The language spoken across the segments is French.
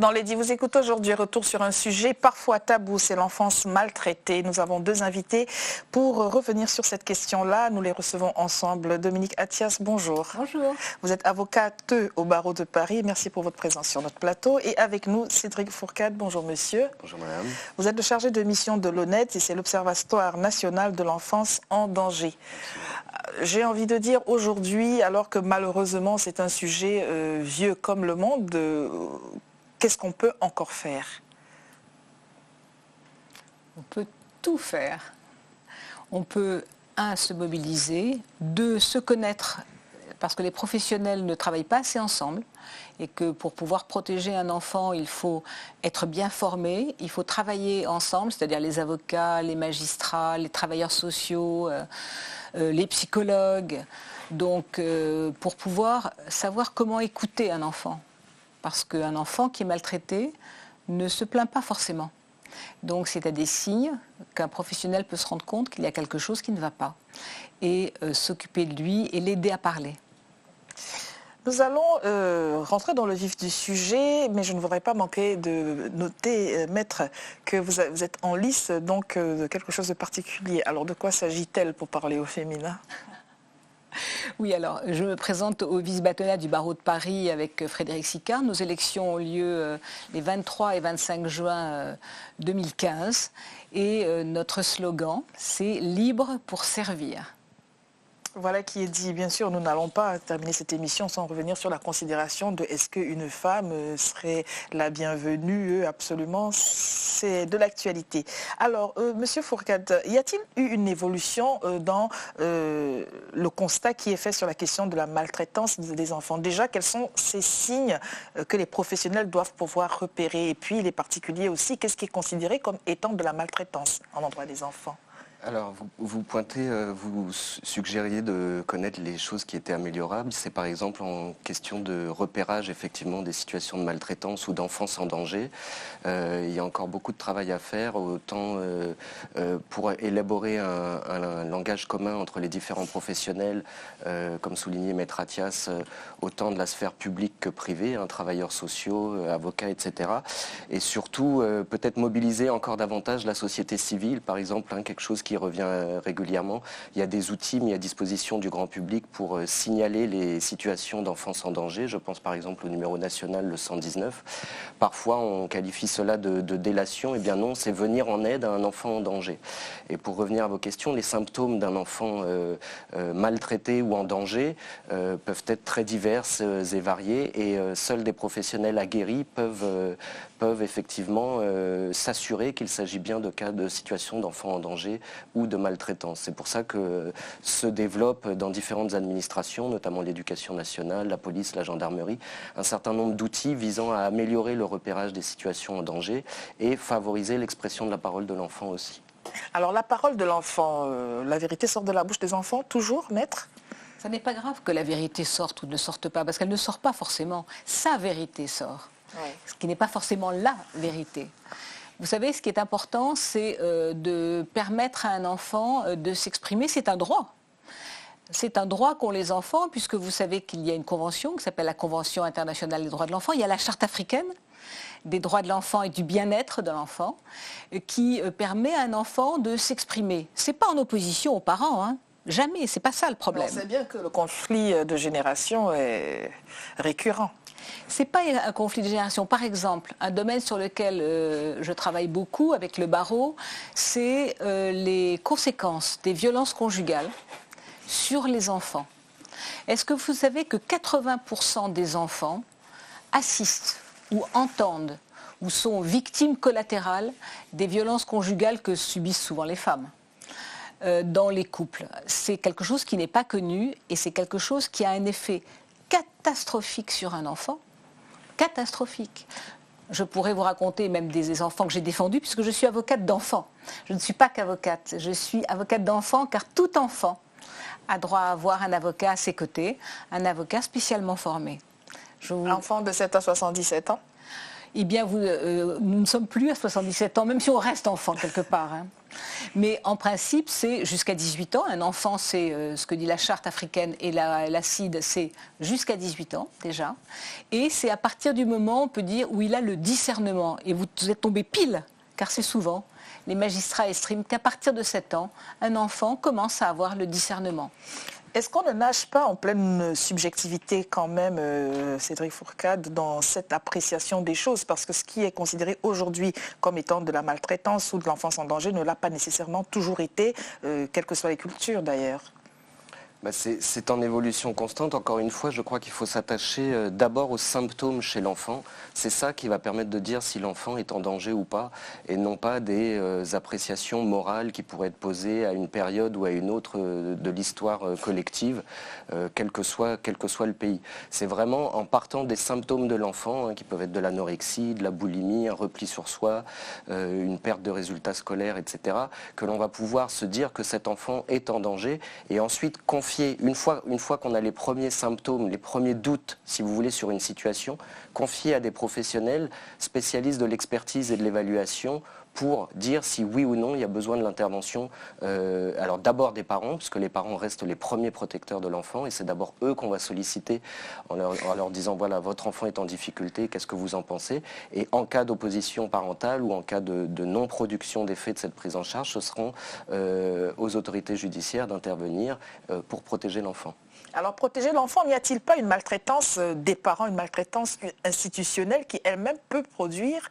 Dans Lady vous écoute aujourd'hui, retour sur un sujet parfois tabou, c'est l'enfance maltraitée. Nous avons deux invités pour revenir sur cette question-là. Nous les recevons ensemble. Dominique Attias, bonjour. Bonjour. Vous êtes avocate au barreau de Paris. Merci pour votre présence sur notre plateau. Et avec nous, Cédric Fourcade. Bonjour monsieur. Bonjour madame. Vous êtes le chargé de mission de l'ONED et c'est l'Observatoire national de l'enfance en danger. J'ai envie de dire aujourd'hui, alors que malheureusement c'est un sujet vieux comme le monde, qu'est-ce qu'on peut encore faire? On peut tout faire. On peut, un, se mobiliser, deux, se connaître, parce que les professionnels ne travaillent pas assez ensemble et que pour pouvoir protéger un enfant, il faut être bien formé, il faut travailler ensemble, c'est-à-dire les avocats, les magistrats, les travailleurs sociaux, les psychologues, donc pour pouvoir savoir comment écouter un enfant. Parce qu'un enfant qui est maltraité ne se plaint pas forcément. Donc c'est à des signes qu'un professionnel peut se rendre compte qu'il y a quelque chose qui ne va pas et s'occuper de lui et l'aider à parler. Nous allons rentrer dans le vif du sujet, mais je ne voudrais pas manquer de noter, maître, que vous êtes en lice donc de quelque chose de particulier. Alors de quoi s'agit-il pour parler au féminin ? Oui, alors, je me présente au vice-bâtonnat du barreau de Paris avec Frédéric Sicard. Nos élections ont lieu les 23 et 25 juin 2015. Et notre slogan, c'est « Libre pour servir ». Voilà qui est dit. Bien sûr, nous n'allons pas terminer cette émission sans revenir sur la considération de est-ce qu'une femme serait la bienvenue. Absolument, c'est de l'actualité. Alors, Monsieur Fourcade, y a-t-il eu une évolution dans le constat qui est fait sur la question de la maltraitance des enfants? Déjà, quels sont ces signes que les professionnels doivent pouvoir repérer? Et puis, les particuliers aussi, qu'est-ce qui est considéré comme étant de la maltraitance en endroit des enfants? Alors, vous pointez, vous suggériez de connaître les choses qui étaient améliorables. C'est par exemple en question de repérage effectivement des situations de maltraitance ou d'enfance en danger. Il y a encore beaucoup de travail à faire, autant pour élaborer un langage commun entre les différents professionnels, comme souligné Maître Attias, autant de la sphère publique que privée, travailleurs sociaux, avocats, etc. Et surtout, peut-être mobiliser encore davantage la société civile, par exemple, quelque chose qui revient régulièrement. Il y a des outils mis à disposition du grand public pour signaler les situations d'enfance en danger. Je pense par exemple au numéro national, le 119. Parfois, on qualifie cela de délation. Eh bien non, c'est venir en aide à un enfant en danger. Et pour revenir à vos questions, les symptômes d'un enfant maltraité ou en danger peuvent être très diverses et variées. Et seuls des professionnels aguerris peuvent effectivement s'assurer qu'il s'agit bien de cas de situation d'enfant en danger ou de maltraitance. C'est pour ça que se développent dans différentes administrations, notamment l'éducation nationale, la police, la gendarmerie, un certain nombre d'outils visant à améliorer le repérage des situations en danger et favoriser l'expression de la parole de l'enfant aussi. Alors la parole de l'enfant, la vérité sort de la bouche des enfants, toujours, maître ? Ça n'est pas grave que la vérité sorte ou ne sorte pas, parce qu'elle ne sort pas forcément. Sa vérité sort, ce qui n'est pas forcément la vérité. Vous savez, ce qui est important, c'est de permettre à un enfant de s'exprimer. C'est un droit. C'est un droit qu'ont les enfants, puisque vous savez qu'il y a une convention qui s'appelle la Convention internationale des droits de l'enfant. Il y a la Charte africaine des droits de l'enfant et du bien-être de l'enfant, qui permet à un enfant de s'exprimer. Ce n'est pas en opposition aux parents, Jamais, c'est pas ça le problème. On sait bien que le conflit de génération est récurrent. C'est pas un conflit de génération. Par exemple, un domaine sur lequel je travaille beaucoup avec le barreau, c'est les conséquences des violences conjugales sur les enfants. Est-ce que vous savez que 80% des enfants assistent ou entendent ou sont victimes collatérales des violences conjugales que subissent souvent les femmes dans les couples? C'est quelque chose qui n'est pas connu et c'est quelque chose qui a un effet catastrophique sur un enfant. Catastrophique. Je pourrais vous raconter même des enfants que j'ai défendus puisque je suis avocate d'enfants. Je ne suis pas qu'avocate, je suis avocate d'enfants car tout enfant a droit à avoir un avocat à ses côtés, un avocat spécialement formé. Enfant de 7 à 77 ans? Eh bien, nous ne sommes plus à 77 ans, même si on reste enfant quelque part. Hein. Mais en principe, c'est jusqu'à 18 ans. Un enfant, c'est ce que dit la charte africaine et la CIDE, c'est jusqu'à 18 ans déjà. Et c'est à partir du moment, on peut dire, où il a le discernement. Et vous êtes tombé pile, car c'est souvent, les magistrats estiment qu'à partir de 7 ans, un enfant commence à avoir le discernement. Est-ce qu'on ne nage pas en pleine subjectivité quand même, Cédric Fourcade, dans cette appréciation des choses? Parce que ce qui est considéré aujourd'hui comme étant de la maltraitance ou de l'enfance en danger ne l'a pas nécessairement toujours été, quelles que soient les cultures d'ailleurs. C'est en évolution constante. Encore une fois, je crois qu'il faut s'attacher d'abord aux symptômes chez l'enfant. C'est ça qui va permettre de dire si l'enfant est en danger ou pas, et non pas des appréciations morales qui pourraient être posées à une période ou à une autre de l'histoire collective, quel que soit le pays. C'est vraiment en partant des symptômes de l'enfant, hein, qui peuvent être de l'anorexie, de la boulimie, un repli sur soi, une perte de résultats scolaires, etc., que l'on va pouvoir se dire que cet enfant est en danger, et ensuite confier. Une fois qu'on a les premiers symptômes, les premiers doutes, si vous voulez, sur une situation, confier à des professionnels spécialistes de l'expertise et de l'évaluation pour dire si oui ou non il y a besoin de l'intervention. Alors d'abord des parents, puisque les parents restent les premiers protecteurs de l'enfant, et c'est d'abord eux qu'on va solliciter en leur disant voilà, votre enfant est en difficulté, qu'est-ce que vous en pensez? Et en cas d'opposition parentale ou en cas de non-production des faits de cette prise en charge, ce seront aux autorités judiciaires d'intervenir pour protéger l'enfant. Alors, protéger l'enfant, n'y a-t-il pas une maltraitance des parents, une maltraitance institutionnelle qui elle-même peut produire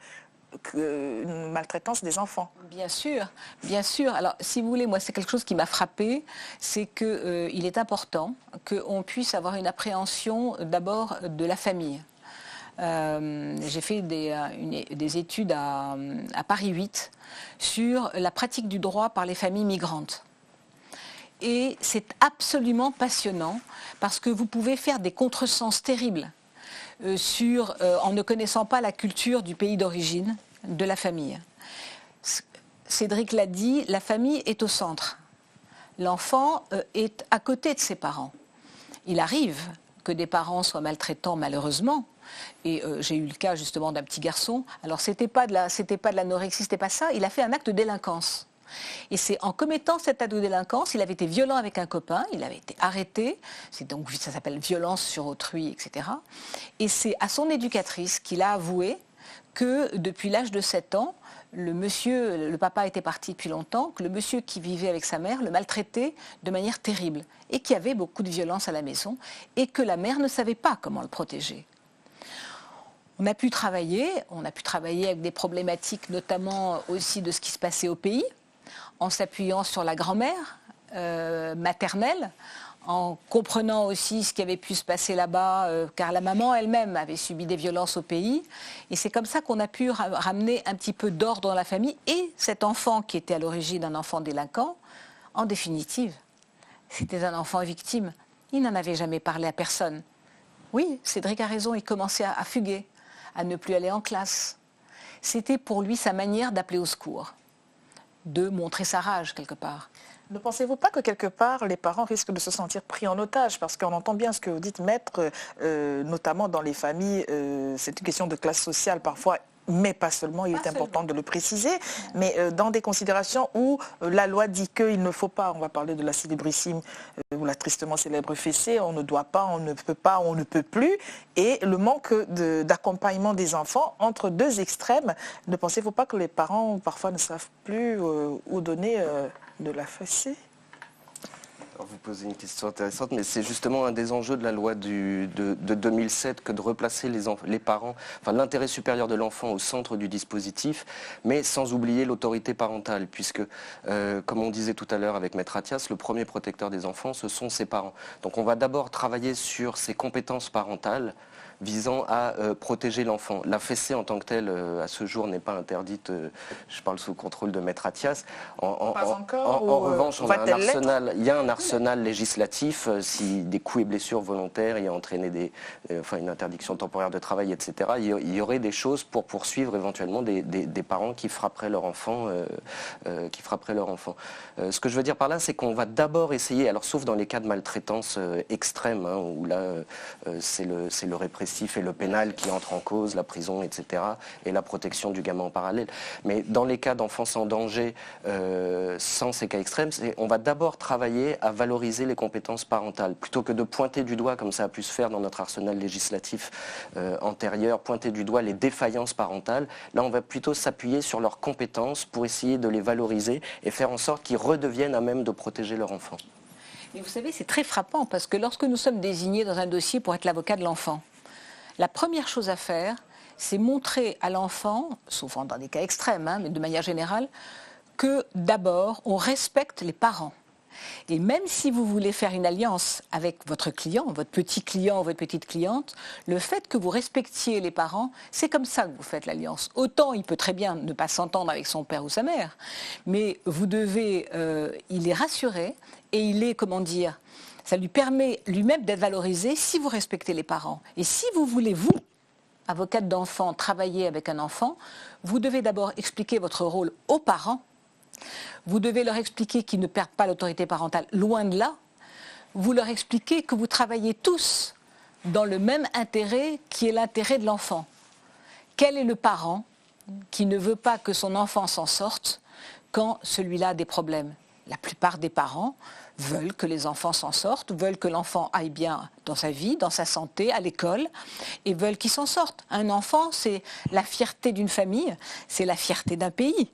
une maltraitance des enfants? Bien sûr, bien sûr. Alors, si vous voulez, moi, c'est quelque chose qui m'a frappée, c'est qu'il est important qu'on puisse avoir une appréhension d'abord de la famille. J'ai fait des études à Paris 8 sur la pratique du droit par les familles migrantes. Et c'est absolument passionnant parce que vous pouvez faire des contresens terribles en ne connaissant pas la culture du pays d'origine de la famille. Cédric l'a dit, la famille est au centre. L'enfant est à côté de ses parents. Il arrive que des parents soient maltraitants, malheureusement. Et j'ai eu le cas justement d'un petit garçon. Alors c'était pas de l'anorexie, c'était pas ça. Il a fait un acte de délinquance. Et c'est en commettant cet acte de délinquance, il avait été violent avec un copain, il avait été arrêté, donc ça s'appelle violence sur autrui, etc. Et c'est à son éducatrice qu'il a avoué que depuis l'âge de 7 ans, le papa était parti depuis longtemps, que le monsieur qui vivait avec sa mère le maltraitait de manière terrible et qu'il y avait beaucoup de violence à la maison et que la mère ne savait pas comment le protéger. On a pu travailler avec des problématiques notamment aussi de ce qui se passait au pays, en s'appuyant sur la grand-mère maternelle, en comprenant aussi ce qui avait pu se passer là-bas, car la maman elle-même avait subi des violences au pays. Et c'est comme ça qu'on a pu ramener un petit peu d'ordre dans la famille. Et cet enfant qui était à l'origine un enfant délinquant, en définitive, c'était un enfant victime. Il n'en avait jamais parlé à personne. Oui, Cédric a raison, il commençait à fuguer, à ne plus aller en classe. C'était pour lui sa manière d'appeler au secours, de montrer sa rage quelque part. Ne pensez-vous pas que quelque part les parents risquent de se sentir pris en otage? Parce qu'on entend bien ce que vous dites, maître, notamment dans les familles, c'est une question de classe sociale parfois, mais pas seulement, il est important de le préciser, mais dans des considérations où la loi dit qu'il ne faut pas, on va parler de la célébrissime ou la tristement célèbre fessée, on ne doit pas, on ne peut pas, on ne peut plus, et le manque d'accompagnement des enfants entre deux extrêmes, ne pensez-vous pas que les parents parfois ne savent plus où donner de la fessée? Alors vous posez une question intéressante, mais c'est justement un des enjeux de la loi de 2007 que de replacer les parents, enfin l'intérêt supérieur de l'enfant au centre du dispositif, mais sans oublier l'autorité parentale, puisque, comme on disait tout à l'heure avec Maître Athias, le premier protecteur des enfants, ce sont ses parents. Donc on va d'abord travailler sur ses compétences parentales, visant à protéger l'enfant. La fessée en tant que telle, à ce jour, n'est pas interdite, je parle sous contrôle de Maître Athias. En revanche, il y a un arsenal législatif, si des coups et blessures volontaires y a entraîné une interdiction temporaire de travail, etc., il y aurait des choses pour poursuivre éventuellement des parents qui frapperaient leur enfant. Ce que je veux dire par là, c'est qu'on va d'abord essayer, alors sauf dans les cas de maltraitance extrême, hein, où là, c'est le répressif, répressif et le pénal qui entre en cause, la prison, etc., et la protection du gamin en parallèle. Mais dans les cas d'enfance en danger, sans ces cas extrêmes, on va d'abord travailler à valoriser les compétences parentales, plutôt que de pointer du doigt, comme ça a pu se faire dans notre arsenal législatif antérieur, pointer du doigt les défaillances parentales. Là, on va plutôt s'appuyer sur leurs compétences pour essayer de les valoriser et faire en sorte qu'ils redeviennent à même de protéger leur enfant. Et vous savez, c'est très frappant parce que lorsque nous sommes désignés dans un dossier pour être l'avocat de l'enfant, la première chose à faire, c'est montrer à l'enfant, souvent dans des cas extrêmes, mais de manière générale, que d'abord, on respecte les parents. Et même si vous voulez faire une alliance avec votre client, votre petit client ou votre petite cliente, le fait que vous respectiez les parents, c'est comme ça que vous faites l'alliance. Autant il peut très bien ne pas s'entendre avec son père ou sa mère, mais vous devez, il est rassuré et il est, comment dire, ça lui permet lui-même d'être valorisé si vous respectez les parents. Et si vous voulez, vous, avocate d'enfant, travailler avec un enfant, vous devez d'abord expliquer votre rôle aux parents. Vous devez leur expliquer qu'ils ne perdent pas l'autorité parentale, loin de là. Vous leur expliquez que vous travaillez tous dans le même intérêt qui est l'intérêt de l'enfant. Quel est le parent qui ne veut pas que son enfant s'en sorte quand celui-là a des problèmes? La plupart des parents veulent que les enfants s'en sortent, veulent que l'enfant aille bien dans sa vie, dans sa santé, à l'école, et veulent qu'il s'en sorte. Un enfant, c'est la fierté d'une famille, c'est la fierté d'un pays.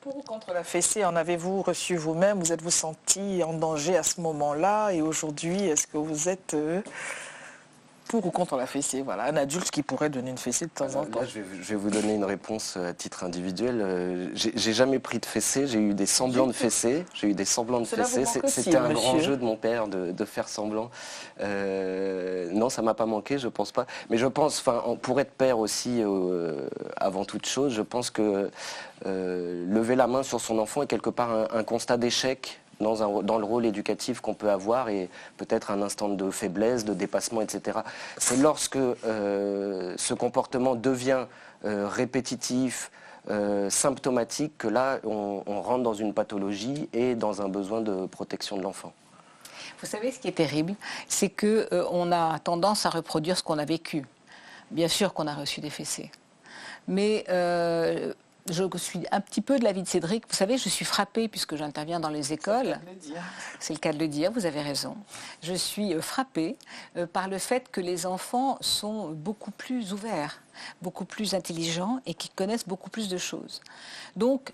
Pour ou contre la fessée, en avez-vous reçu vous-même? Vous êtes-vous senti en danger à ce moment-là? Et aujourd'hui, est-ce que vous êtes pour ou contre la fessée? Voilà, un adulte qui pourrait donner une fessée de temps en temps. Là, je vais vous donner une réponse à titre individuel. J'ai jamais pris de fessée, j'ai eu des semblants de fessée. J'ai eu des semblants de fessée. C'était un grand jeu de mon père de faire semblant. Non, ça m'a pas manqué, je pense pas. Mais je pense, pour être père aussi, avant toute chose, je pense que lever la main sur son enfant est quelque part un constat d'échec dans le rôle éducatif qu'on peut avoir et peut-être un instant de faiblesse, de dépassement, etc. C'est lorsque ce comportement devient répétitif, symptomatique, que là, on rentre dans une pathologie et dans un besoin de protection de l'enfant. Vous savez, ce qui est terrible, c'est qu'on a tendance à reproduire ce qu'on a vécu. Bien sûr qu'on a reçu des fessées. Mais je suis un petit peu de l'avis de Cédric. Vous savez, je suis frappée, puisque j'interviens dans les écoles. C'est le cas de le dire, vous avez raison. Je suis frappée par le fait que les enfants sont beaucoup plus ouverts, beaucoup plus intelligents et qui connaissent beaucoup plus de choses. Donc,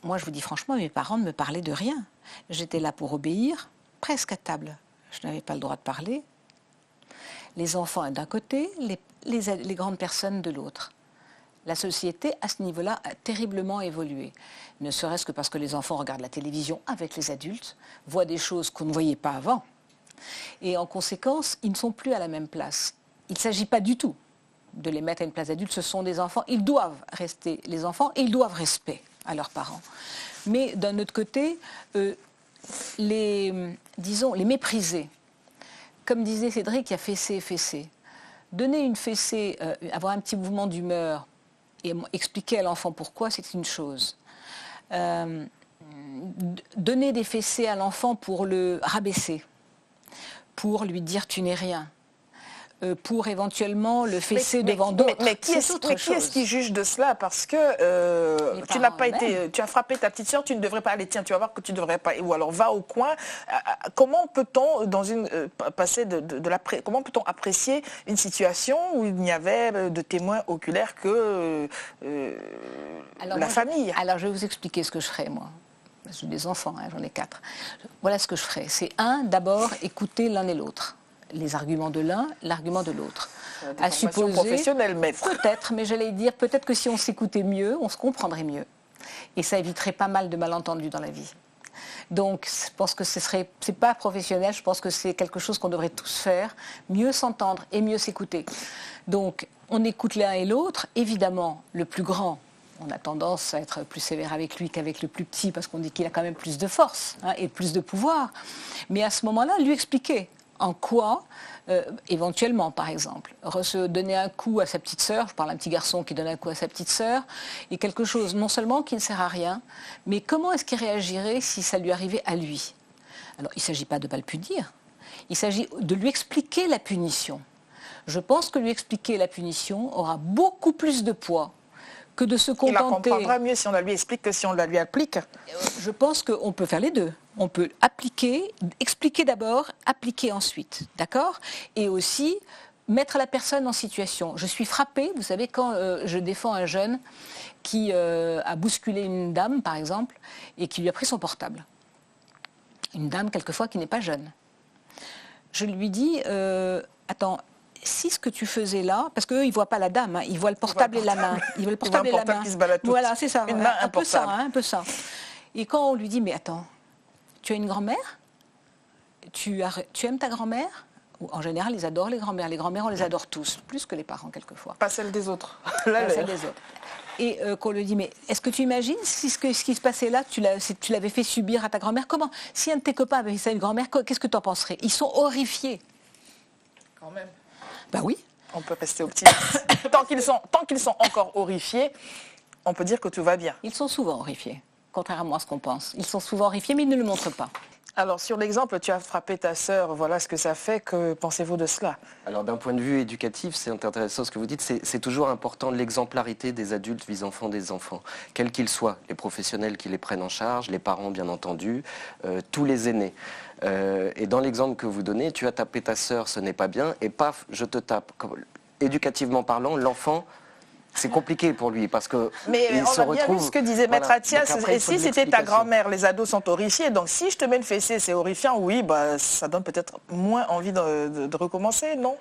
moi, je vous dis franchement, mes parents ne me parlaient de rien. J'étais là pour obéir, presque à table. Je n'avais pas le droit de parler. Les enfants d'un côté, les grandes personnes de l'autre. La société, à ce niveau-là, a terriblement évolué. Ne serait-ce que parce que les enfants regardent la télévision avec les adultes, voient des choses qu'on ne voyait pas avant. Et en conséquence, ils ne sont plus à la même place. Il ne s'agit pas du tout de les mettre à une place d'adulte. Ce sont des enfants. Ils doivent rester les enfants et ils doivent respect à leurs parents. Mais d'un autre côté, les mépriser. Comme disait Cédric, il y a fessée et fessée. Donner une fessée, avoir un petit mouvement d'humeur, et expliquer à l'enfant pourquoi, c'est une chose. Donner des fessées à l'enfant pour le rabaisser, pour lui dire tu n'es rien, pour éventuellement le fesser devant d'autres. Mais qui est-ce qui juge de cela? Parce que tu n'as pas été, tu as frappé ta petite sœur, tu ne devrais pas aller, tiens, tu vas voir que tu ne devrais pas, ou alors va au coin. Comment peut-on comment peut-on apprécier une situation où il n'y avait de témoins oculaires que la famille? Alors je vais vous expliquer ce que je ferais, moi. J'ai des enfants, j'en ai 4. Voilà ce que je ferais. C'est d'abord écouter l'un et l'autre. Les arguments de l'un, l'argument de l'autre. À supposer professionnelle, maître. Peut-être, mais j'allais dire, peut-être que si on s'écoutait mieux, on se comprendrait mieux. Et ça éviterait pas mal de malentendus dans la vie. Donc, je pense que c'est pas professionnel, je pense que c'est quelque chose qu'on devrait tous faire, mieux s'entendre et mieux s'écouter. Donc, on écoute l'un et l'autre, évidemment, le plus grand. On a tendance à être plus sévère avec lui qu'avec le plus petit, parce qu'on dit qu'il a quand même plus de force et plus de pouvoir. Mais à ce moment-là, lui expliquer en quoi, éventuellement par exemple, donner un coup à sa petite sœur, je parle d'un petit garçon qui donne un coup à sa petite sœur, est quelque chose non seulement qui ne sert à rien, mais comment est-ce qu'il réagirait si ça lui arrivait à lui? Alors il ne s'agit pas de ne pas le punir, il s'agit de lui expliquer la punition. Je pense que lui expliquer la punition aura beaucoup plus de poids que de se Il la contenter. comprendra mieux si on la lui explique que si on la lui applique. Je pense qu'on peut faire les deux. On peut appliquer, expliquer d'abord, appliquer ensuite, d'accord? Et aussi mettre la personne en situation. Je suis frappée, vous savez, quand je défends un jeune qui a bousculé une dame, par exemple, et qui lui a pris son portable. Une dame, quelquefois, qui n'est pas jeune. Je lui dis, attends, si ce que tu faisais là, parce qu'eux, ils ne voient pas la dame, hein, ils voient le portable et la main. Ils voient le portable et la main. Qui se balade tout. Voilà, c'est ça. Une main, un peu ça, portable. hein, un peu ça. Et quand on lui dit, mais attends, tu as une grand-mère? Tu aimes ta grand-mère? En général, ils adorent les grand-mères. Les grand-mères, on les adore tous, plus que les parents, quelquefois. Pas celle des autres. Pas celle des autres. Et qu'on lui dit, mais est-ce que tu imagines si ce qui se passait là, tu l'avais fait subir à ta grand-mère? Comment? Si un de tes copains avait fait ça à une grand-mère, qu'est-ce que tu en penserais? Ils sont horrifiés. Quand même. Ben oui. On peut rester optimiste. Tant qu'ils sont encore horrifiés, on peut dire que tout va bien. Ils sont souvent horrifiés, contrairement à ce qu'on pense. Ils sont souvent horrifiés, mais ils ne le montrent pas. Alors, sur l'exemple, tu as frappé ta sœur, voilà ce que ça fait. Que pensez-vous de cela? Alors d'un point de vue éducatif, c'est intéressant ce que vous dites, c'est toujours important l'exemplarité des adultes vis-à-vis des enfants, quels qu'ils soient, les professionnels qui les prennent en charge, les parents bien entendu, tous les aînés. Et dans l'exemple que vous donnez, tu as tapé ta sœur, ce n'est pas bien, et paf, je te tape. Éducativement parlant, l'enfant, c'est compliqué pour lui parce que mais il on se a bien retrouve. vu ce que disait Maître Voilà. Attias. Donc après, Et il faut si de c'était ta l'explication. grand-mère, les ados sont horrifiés. Donc si je te mets une fessée, c'est horrifiant. Oui, bah, ça donne peut-être moins envie de recommencer, non?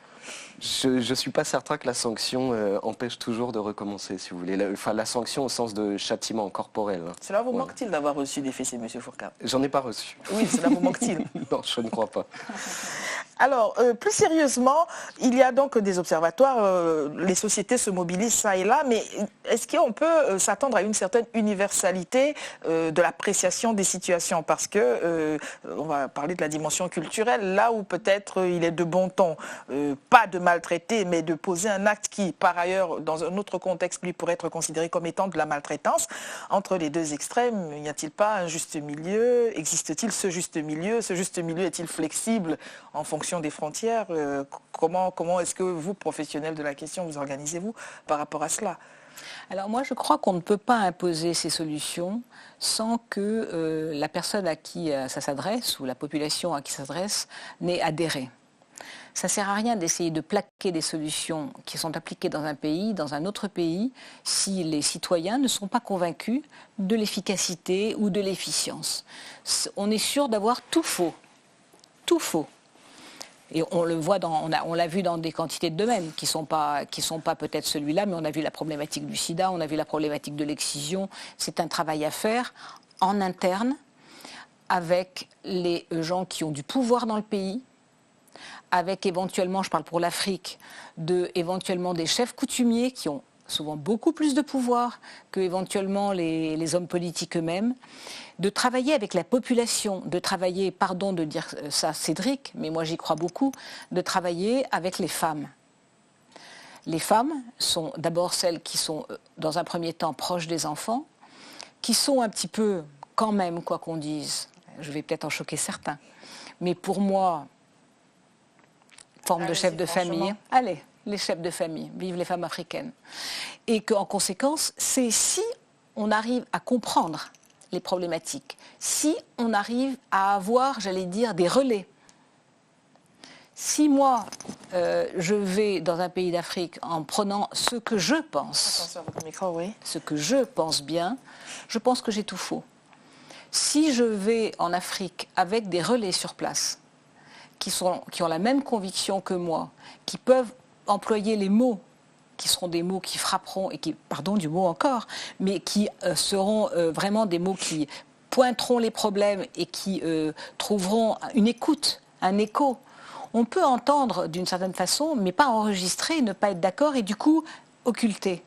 Je ne suis pas certain que la sanction empêche toujours de recommencer, si vous voulez. La sanction au sens de châtiment corporel. Cela vous Ouais. manque-t-il d'avoir reçu des fessées, M. Fourcade? J'en ai pas reçu. Oui, cela vous manque-t-il? Non, je ne crois pas. Alors, plus sérieusement, il y a donc des observatoires, les sociétés se mobilisent ça et là, mais est-ce qu'on peut s'attendre à une certaine universalité de l'appréciation des situations? Parce que, on va parler de la dimension culturelle, là où peut-être il est de bon ton, pas de maltraiter, mais de poser un acte qui, par ailleurs, dans un autre contexte, lui pourrait être considéré comme étant de la maltraitance. Entre les deux extrêmes, n'y a-t-il pas un juste milieu? Existe-t-il ce juste milieu? Ce juste milieu est-il flexible en fonction des frontières? Comment est-ce que vous, professionnels de la question, vous organisez-vous par rapport à cela? Alors moi, je crois qu'on ne peut pas imposer ces solutions sans que la personne à qui ça s'adresse ou la population à qui ça s'adresse n'ait adhéré. Ça ne sert à rien d'essayer de plaquer des solutions qui sont appliquées dans un pays, dans un autre pays, si les citoyens ne sont pas convaincus de l'efficacité ou de l'efficience. On est sûr d'avoir tout faux. Tout faux. Et on le voit, on l'a vu dans des quantités de domaines qui sont pas peut-être celui-là, mais on a vu la problématique du sida, on a vu la problématique de l'excision. C'est un travail à faire en interne avec les gens qui ont du pouvoir dans le pays, avec éventuellement, je parle pour l'Afrique, éventuellement des chefs coutumiers qui ont souvent beaucoup plus de pouvoir que éventuellement les hommes politiques eux-mêmes, de travailler avec la population, de travailler, pardon de dire ça Cédric, mais moi j'y crois beaucoup, de travailler avec les femmes. Les femmes sont d'abord celles qui sont dans un premier temps proches des enfants, qui sont un petit peu, quand même, quoi qu'on dise, je vais peut-être en choquer certains, mais pour moi, forme de chef de famille. Allez, les chefs de famille, vive les femmes africaines. Et qu'en conséquence, c'est si on arrive à comprendre les problématiques, si on arrive à avoir, j'allais dire, des relais. Si moi, je vais dans un pays d'Afrique en prenant ce que je pense, Attention à votre micro, oui. ce que je pense bien, je pense que j'ai tout faux. Si je vais en Afrique avec des relais sur place, qui ont la même conviction que moi, qui peuvent employer les mots, qui seront des mots qui frapperont, et qui, pardon du mot encore, mais qui seront vraiment des mots qui pointeront les problèmes et qui trouveront une écoute, un écho. On peut entendre d'une certaine façon, mais pas enregistrer, ne pas être d'accord et du coup occulter.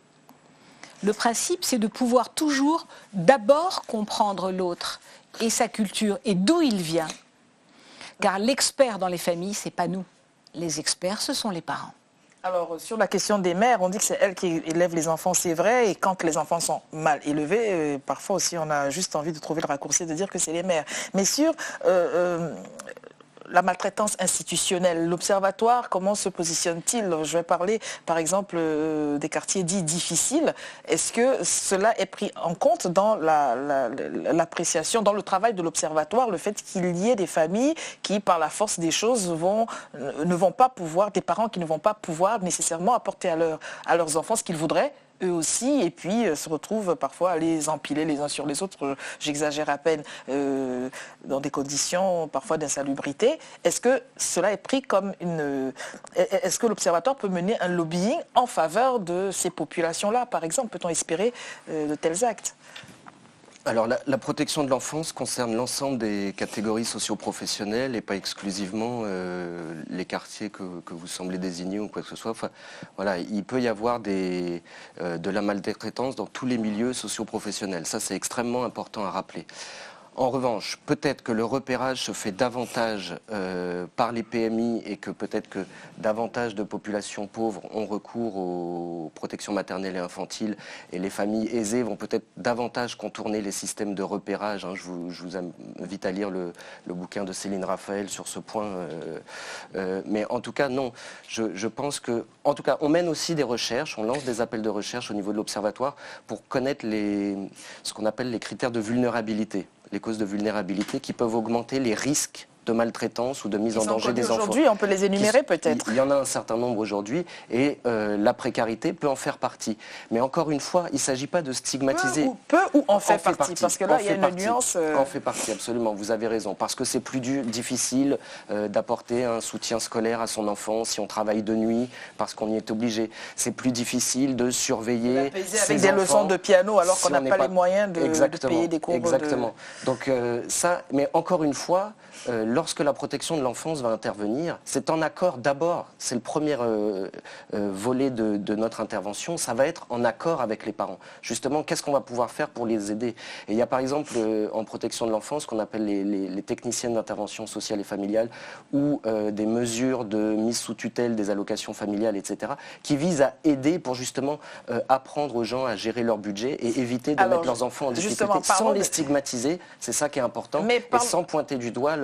Le principe, c'est de pouvoir toujours d'abord comprendre l'autre et sa culture et d'où il vient. Car l'expert dans les familles, ce n'est pas nous. Les experts, ce sont les parents. Alors, sur la question des mères, on dit que c'est elles qui élèvent les enfants, c'est vrai. Et quand les enfants sont mal élevés, parfois aussi, on a juste envie de trouver le raccourci de dire que c'est les mères. Mais sur la maltraitance institutionnelle, l'Observatoire, comment se positionne-t-il? Je vais parler, par exemple, des quartiers dits difficiles. Est-ce que cela est pris en compte dans l'appréciation, dans le travail de l'Observatoire, le fait qu'il y ait des familles qui, par la force des choses, ne vont pas pouvoir, des parents qui ne vont pas pouvoir nécessairement apporter à leurs enfants ce qu'ils voudraient eux aussi, et puis se retrouvent parfois à les empiler les uns sur les autres, j'exagère à peine, dans des conditions parfois d'insalubrité. Est-ce que cela est pris comme Est-ce que l'Observatoire peut mener un lobbying en faveur de ces populations-là, par exemple? Peut-on espérer de tels actes? Alors la protection de l'enfance concerne l'ensemble des catégories socio-professionnelles et pas exclusivement les quartiers que vous semblez désigner ou quoi que ce soit. Enfin, voilà, il peut y avoir de la maltraitance dans tous les milieux socio-professionnels. Ça, c'est extrêmement important à rappeler. En revanche, peut-être que le repérage se fait davantage par les PMI et que peut-être que davantage de populations pauvres ont recours aux protections maternelles et infantiles et les familles aisées vont peut-être davantage contourner les systèmes de repérage. Je vous invite à lire le bouquin de Céline Raphaël sur ce point. Mais en tout cas, non. Je pense que, en tout cas, on mène aussi des recherches, on lance des appels de recherche au niveau de l'Observatoire pour connaître ce qu'on appelle les critères de vulnérabilité. Les causes de vulnérabilité qui peuvent augmenter les risques de maltraitance ou de mise en danger des enfants. Aujourd'hui, on peut les énumérer peut-être. Il y en a un certain nombre aujourd'hui et la précarité peut en faire partie. Mais encore une fois, il ne s'agit pas de stigmatiser. Peu ou en fait partie. Parce que là, il y a une nuance. En fait partie, absolument, vous avez raison. Parce que c'est plus difficile d'apporter un soutien scolaire à son enfant si on travaille de nuit, parce qu'on y est obligé. C'est plus difficile de surveiller avec des leçons de piano alors qu'on n'a pas les moyens de payer des cours. Exactement. Donc ça, mais encore une fois, lorsque la protection de l'enfance va intervenir, c'est en accord d'abord, c'est le premier volet de notre intervention, ça va être en accord avec les parents. Justement, qu'est-ce qu'on va pouvoir faire pour les aider? Et il y a par exemple en protection de l'enfance ce qu'on appelle les techniciennes d'intervention sociale et familiale ou des mesures de mise sous tutelle des allocations familiales, etc., qui visent à aider pour justement apprendre aux gens à gérer leur budget et éviter de mettre leurs enfants en difficulté sans les stigmatiser, c'est ça qui est important, et sans pointer du doigt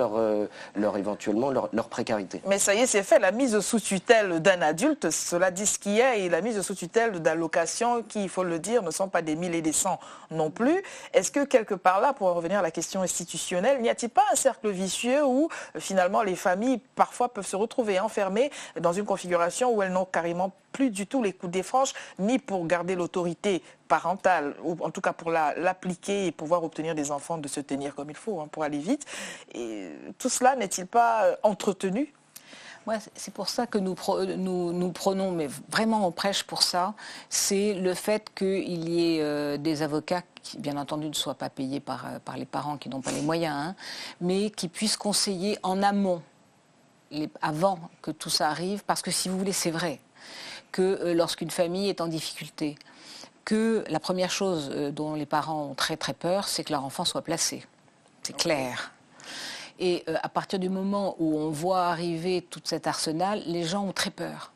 éventuellement leur précarité. Mais ça y est, c'est fait. La mise sous tutelle d'un adulte, cela dit ce qu'il y a, et la mise sous tutelle d'allocations qui, il faut le dire, ne sont pas des 1000 et des 100 non plus. Est-ce que quelque part là, pour revenir à la question institutionnelle, n'y a-t-il pas un cercle vicieux où finalement les familles parfois peuvent se retrouver enfermées dans une configuration où elles n'ont carrément plus du tout les coups des franches, ni pour garder l'autorité parentale, ou en tout cas pour l'appliquer et pouvoir obtenir des enfants de se tenir comme il faut, pour aller vite. Et tout cela n'est-il pas entretenu? Ouais, c'est pour ça que nous prenons, mais vraiment on prêche pour ça, c'est le fait qu'il y ait des avocats qui, bien entendu, ne soient pas payés par les parents qui n'ont pas les moyens, mais qui puissent conseiller en amont, avant que tout ça arrive, parce que si vous voulez, c'est vrai que lorsqu'une famille est en difficulté, que la première chose dont les parents ont très très peur, c'est que leur enfant soit placé. C'est clair. Et à partir du moment où on voit arriver tout cet arsenal, les gens ont très peur.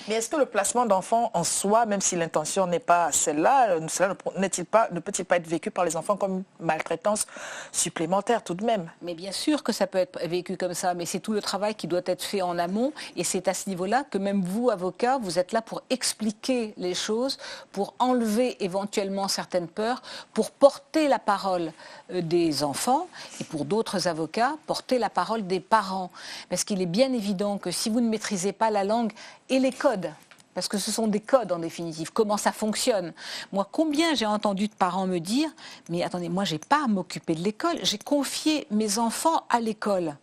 Mais est-ce que le placement d'enfants en soi, même si l'intention n'est pas celle-là, cela ne peut-il pas être vécu par les enfants comme une maltraitance supplémentaire tout de même? Mais bien sûr que ça peut être vécu comme ça, mais c'est tout le travail qui doit être fait en amont. Et c'est à ce niveau-là que même vous, avocats, vous êtes là pour expliquer les choses, pour enlever éventuellement certaines peurs, pour porter la parole des enfants et pour d'autres avocats, porter la parole des parents. Parce qu'il est bien évident que si vous ne maîtrisez pas la langue et les codes, parce que ce sont des codes en définitive, comment ça fonctionne. Moi, combien j'ai entendu de parents me dire « Mais attendez, moi, je n'ai pas à m'occuper de l'école, j'ai confié mes enfants à l'école. »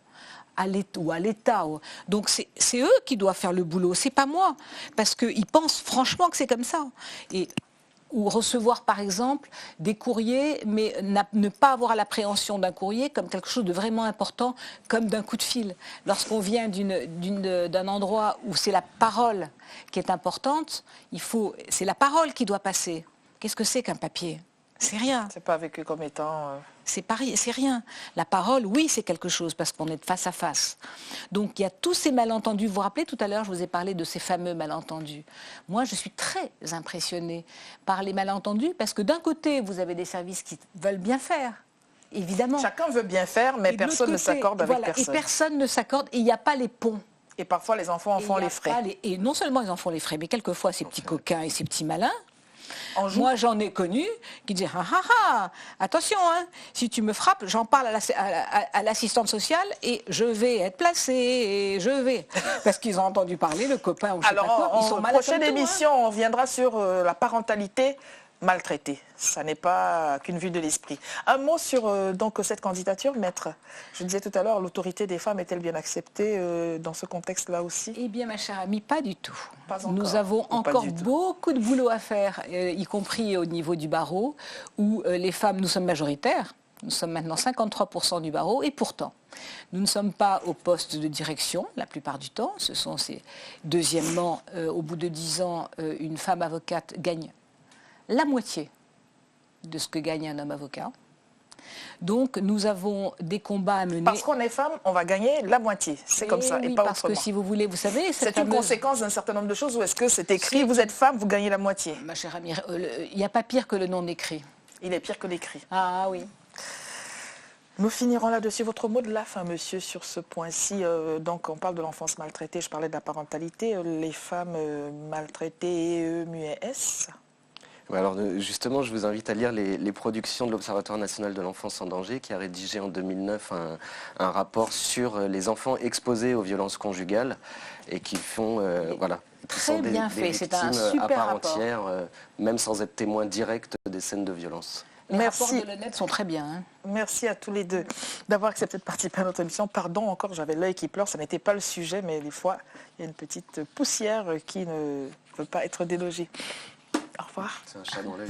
ou à l'État. Donc c'est eux qui doivent faire le boulot, c'est pas moi. Parce qu'ils pensent franchement que c'est comme ça. Ou recevoir par exemple des courriers, mais ne pas avoir l'appréhension d'un courrier comme quelque chose de vraiment important, comme d'un coup de fil. Lorsqu'on vient d'un endroit où c'est la parole qui est importante, c'est la parole qui doit passer. Qu'est-ce que c'est qu'un papier? C'est rien. C'est pas vécu comme étant... C'est rien. La parole, oui, c'est quelque chose, parce qu'on est de face à face. Donc, il y a tous ces malentendus. Vous vous rappelez, tout à l'heure, je vous ai parlé de ces fameux malentendus. Moi, je suis très impressionnée par les malentendus, parce que d'un côté, vous avez des services qui veulent bien faire. évidemment. Chacun veut bien faire, mais personne ne s'accorde avec personne. Et personne ne s'accorde, et il n'y a pas les ponts. Et parfois, les enfants en font les frais. Et non seulement ils en font les frais, mais quelquefois, ces petits coquins et ces petits malins, Moi, j'en ai connu qui disent attention, hein, si tu me frappes, j'en parle à l'assistante sociale et je vais être placée, et je vais. Parce qu'ils ont entendu parler, le copain ou je sais pas quoi, ils sont malades. En prochaine émission, on reviendra sur la parentalité maltraitée. Ça n'est pas qu'une vue de l'esprit. Un mot sur donc cette candidature, maître. Je disais tout à l'heure, l'autorité des femmes est-elle bien acceptée dans ce contexte-là aussi? Eh bien, ma chère amie, pas du tout. Pas encore. Nous avons encore beaucoup de boulot à faire, y compris au niveau du barreau, où les femmes, nous sommes majoritaires. Nous sommes maintenant 53% du barreau, et pourtant, nous ne sommes pas au poste de direction la plupart du temps. Deuxièmement, au bout de 10 ans, une femme avocate gagne la moitié de ce que gagne un homme avocat. Donc nous avons des combats à mener. Parce qu'on est femme, on va gagner la moitié. C'est comme ça, oui, et pas parce autrement. Que si vous voulez, vous savez... C'est une conséquence d'un certain nombre de choses, ou est-ce que c'est écrit, vous êtes femme, vous gagnez la moitié? Ma chère amie, il n'y a pas pire que le non écrit. Il est pire que l'écrit. Ah oui. Nous finirons là-dessus. Votre mot de la fin, monsieur, sur ce point-ci. Donc, on parle de l'enfance maltraitée, je parlais de la parentalité. Les femmes maltraitées, MUES. Alors justement, je vous invite à lire les productions de l'Observatoire national de l'enfance en danger, qui a rédigé en 2009 un rapport sur les enfants exposés aux violences conjugales et qui font, voilà, qui sont des victimes à part entière, même sans être témoins directs des scènes de violence. Les rapports de l'ONED sont très bien. Hein. Merci à tous les deux d'avoir accepté de participer à notre émission. Pardon encore, j'avais l'œil qui pleure, ça n'était pas le sujet, mais des fois, il y a une petite poussière qui ne peut pas être délogée. Au revoir. C'est un chat dans l'œil.